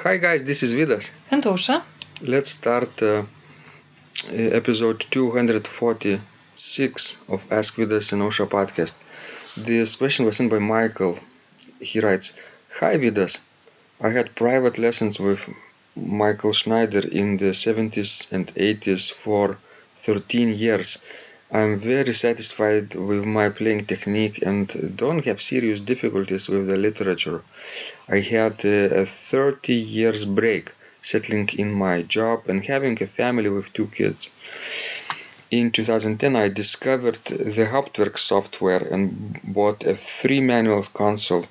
Hi guys, this is Vidas. And Ausra. Let's start episode 246 of Ask Vidas and Ausra podcast. This question was sent by Michael. He writes, Hi Vidas, I had private lessons with Michael Schneider in the 70s and 80s for 13 years. I'm very satisfied with my playing technique and don't have serious difficulties with the literature. I had a 30 years break, settling in my job and having a family with 2 kids. In 2010 I discovered the Hauptwerk software and bought a free manual console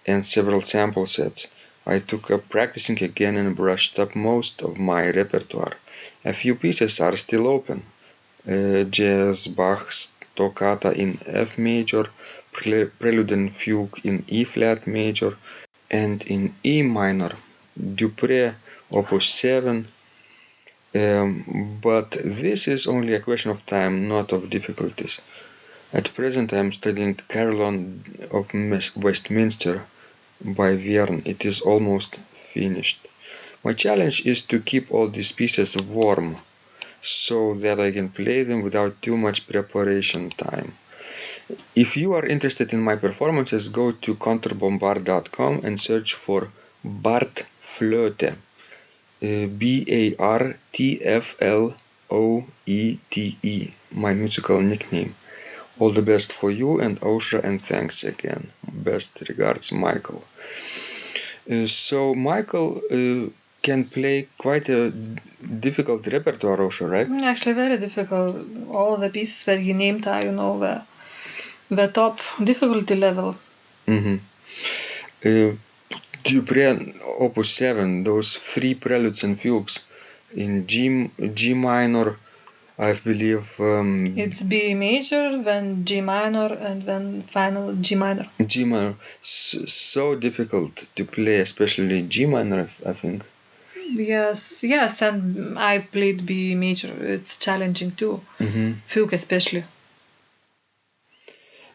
and several sample sets. I took up practicing again and brushed up most of my repertoire. A few pieces are still open. JSB Toccata in F major, Prelude and Fugue in E flat major, and in E minor, Dupré Opus 7. But this is only a question of time, not of difficulties. At present I am studying Carillon of Westminster by Verne. It is almost finished. My challenge is to keep all these pieces warm, so that I can play them without too much preparation time. If you are interested in my performances, go to counterbombard.com and search for Bart Flöte, Bartfloete, my musical nickname. All the best for you and Ausra, and thanks again. Best regards, Michael. So Michael can play quite a difficult repertoire also, right? Actually, very difficult. All the pieces that he named are, the top difficulty level. Dupré Opus 7, those 3 preludes and fugues in G minor, I believe. It's B major, then G minor, and then final G minor. G minor, so difficult to play, especially G minor, I think. Yes, and I played B major. It's challenging too. Fugue especially.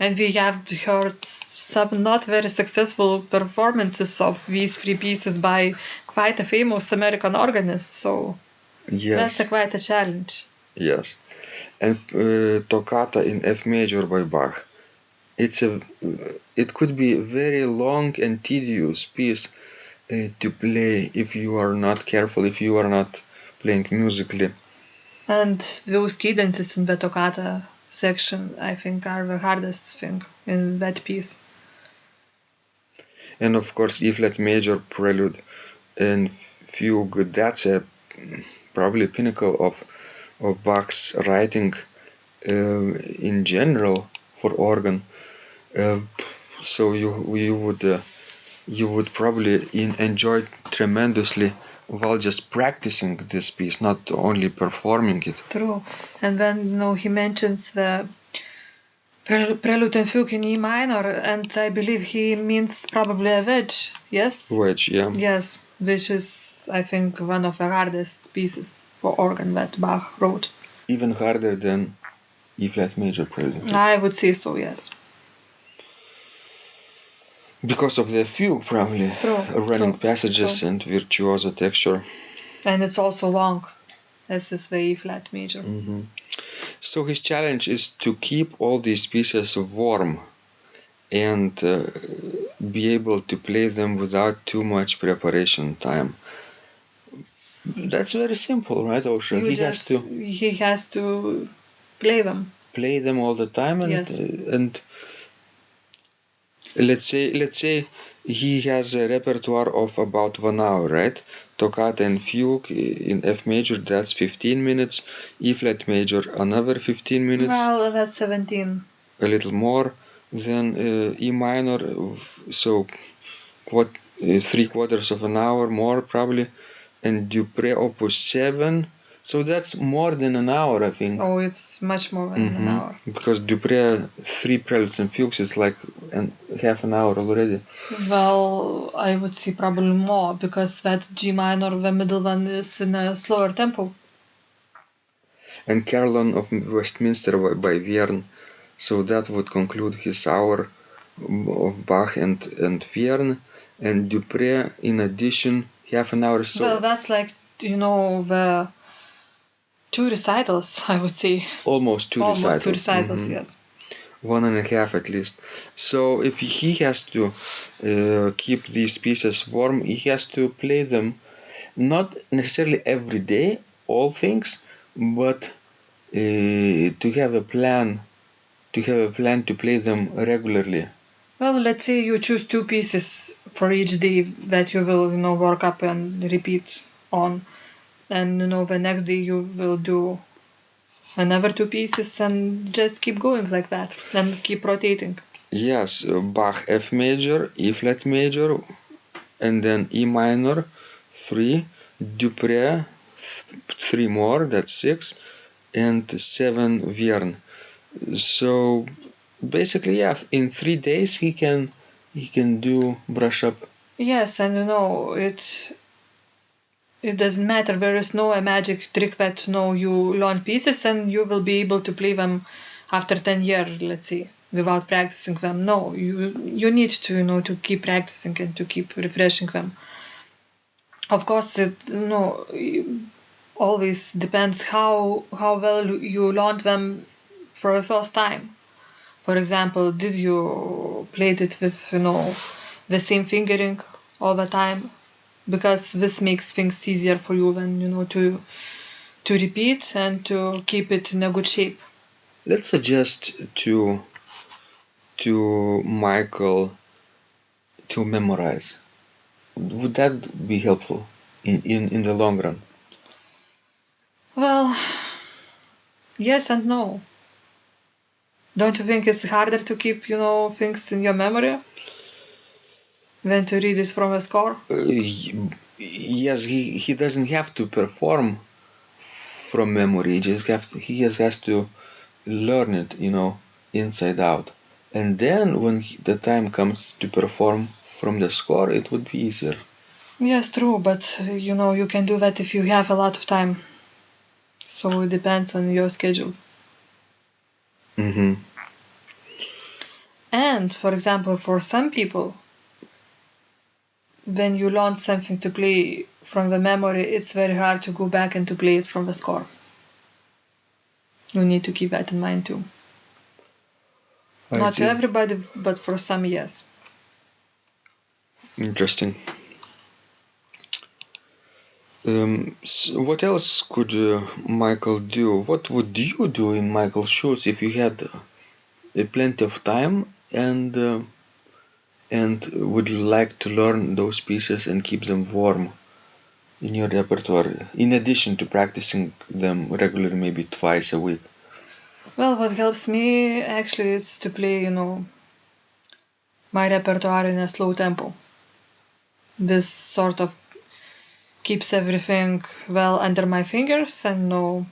And we have heard some not very successful performances of these 3 pieces by quite a famous American organist, so yes, that's quite a challenge. Yes, and Toccata in F major by Bach. It could be a very long and tedious piece to play if you are not careful, if you are not playing musically. And those cadences in the toccata section, I think, are the hardest thing in that piece. And of course, E flat major prelude and fugue, that's a probably pinnacle of Bach's writing in general for organ. So you would probably enjoy tremendously while just practicing this piece, not only performing it. True. And then he mentions the prelude and fugue in E minor, and I believe he means probably a wedge. Yes. Wedge, yeah. Yes, which is, I think, one of the hardest pieces for organ that Bach wrote. Even harder than E flat major prelude. I would say so, yes. Because of the fugue, probably. Running passages and virtuoso texture. And it's also long, as is the E flat major. So his challenge is to keep all these pieces warm and be able to play them without too much preparation time. That's very simple, right, Ausra? He has to play them. Play them all the time, and yes. And let's say he has a repertoire of about 1 hour, right? Toccata and fugue in F major, that's 15 minutes. E flat major, another 15 minutes. Well, that's 17. A little more than E minor, so 3/4 of an hour more probably. And Dupré Opus 7, so that's more than an hour, I think. Oh, it's much more than an hour. Because Dupré 3 preludes and fugues is like half an hour already. Well, I would say probably more, because that G minor, the middle one, is in a slower tempo. And Carillon of Westminster by Verne, so that would conclude his hour of Bach and Verne. And Dupré, in addition, half an hour. So Well, that's like, the 2 recitals, I would say. almost two Almost 2 recitals. recitals, yes. 1.5 at least. So if he has to keep these pieces warm, he has to play them not necessarily every day, all things, but to have a plan to play them regularly. Well, let's say you choose 2 pieces for each day that you will, work up and repeat on. And, the next day you will do another 2 pieces and just keep going like that and keep rotating. Yes, Bach F major, E flat major, and then E minor, 3, Dupré, 3 more, that's 6, and 7 Vierne. So basically, yeah, in 3 days he can do brush up. Yes, and it doesn't matter. There is no a magic trick that you learn pieces and you will be able to play them after 10 years, let's say, without practicing them. No, you need to to keep practicing and to keep refreshing them. Of course, it always depends how well you learned them for the first time. For example, did you play it with the same fingering all the time? Because this makes things easier for you when to repeat and to keep it in a good shape. Let's suggest to Michael to memorize. Would that be helpful in the long run? Well, yes and no. Don't you think it's harder to keep things in your memory than to read it from a score? Yes, he doesn't have to perform from memory. He just has to learn it, inside out. And then when the time comes to perform from the score, it would be easier. Yes, true, but you can do that if you have a lot of time. So it depends on your schedule. Mm-hmm. And for example, for some people, when you learn something to play from the memory, it's very hard to go back and to play it from the score. You need to keep that in mind too. Not to everybody, but for some, yes. Interesting. So what else could Michael do? What would you do in Michael's shoes if you had plenty of time and would like to learn those pieces and keep them warm in your repertoire, in addition to practicing them regularly, maybe twice a week? Well, what helps me actually is to play, my repertoire in a slow tempo. This sort of keeps everything well under my fingers, and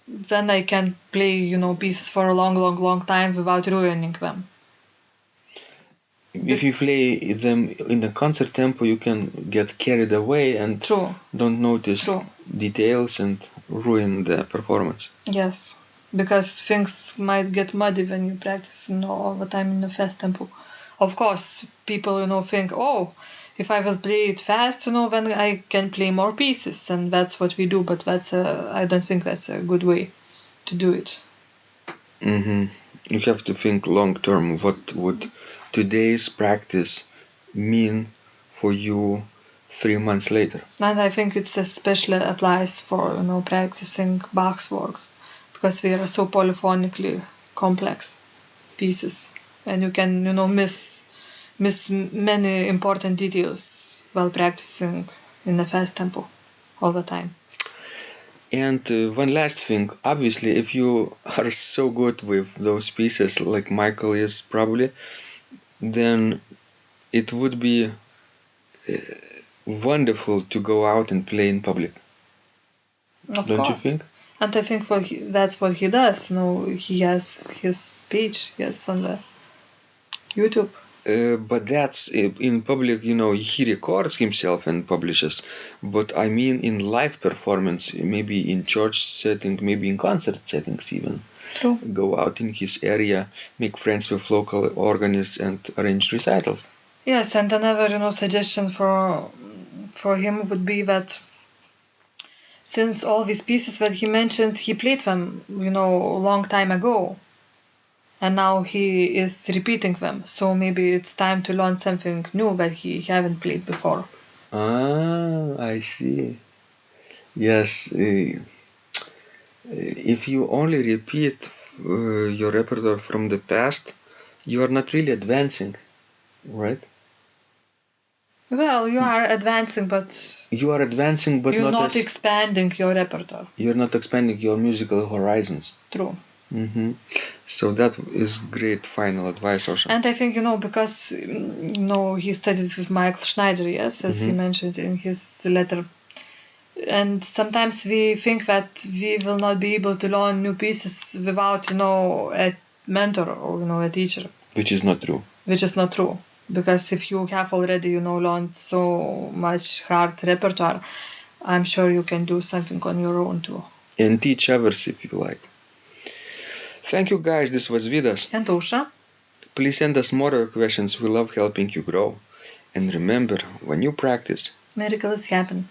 then I can play, pieces for a long time without ruining them. If you play them in the concert tempo, you can get carried away and don't notice details and ruin the performance. Yes, because things might get muddy when you practice all the time in the fast tempo. Of course, people think, oh, if I will play it fast, then I can play more pieces, and that's what we do. But I don't think that's a good way to do it. Mm-hmm. You have to think long term. What would today's practice mean for you 3 months later? And I think it's especially applies for practicing Bach's works, because they are so polyphonically complex pieces, and you can miss many important details while practicing in a fast tempo all the time. And one last thing, obviously, if you are so good with those pieces, like Michael is probably, then it would be wonderful to go out and play in public. Don't you think? And I think that's what he does. He has his page, yes, on the YouTube. But that's in public, he records himself and publishes. But I mean in live performance, maybe in church setting, maybe in concert settings even. True. Go out in his area, make friends with local organists and arrange recitals. Yes, and another, suggestion for him would be that since all these pieces that he mentions, he played them, a long time ago, and now he is repeating them. So maybe it's time to learn something new that he haven't played before. Ah, I see. Yes, if you only repeat your repertoire from the past, you are not really advancing, right? Well, you are advancing, but You are advancing, but you're not as expanding your repertoire. you're not expanding your musical horizons. True. So that is great final advice, Osha. And I think, because, he studied with Michael Schneider, yes, as he mentioned in his letter. And sometimes we think that we will not be able to learn new pieces without, a mentor or, a teacher. Which is not true. Which is not true. Because if you have already, learned so much hard repertoire, I'm sure you can do something on your own too. And teach others if you like. Thank you guys, this was Vidas. And Usha. Please send us more of your questions, we love helping you grow. And remember, when you practice, miracles happen.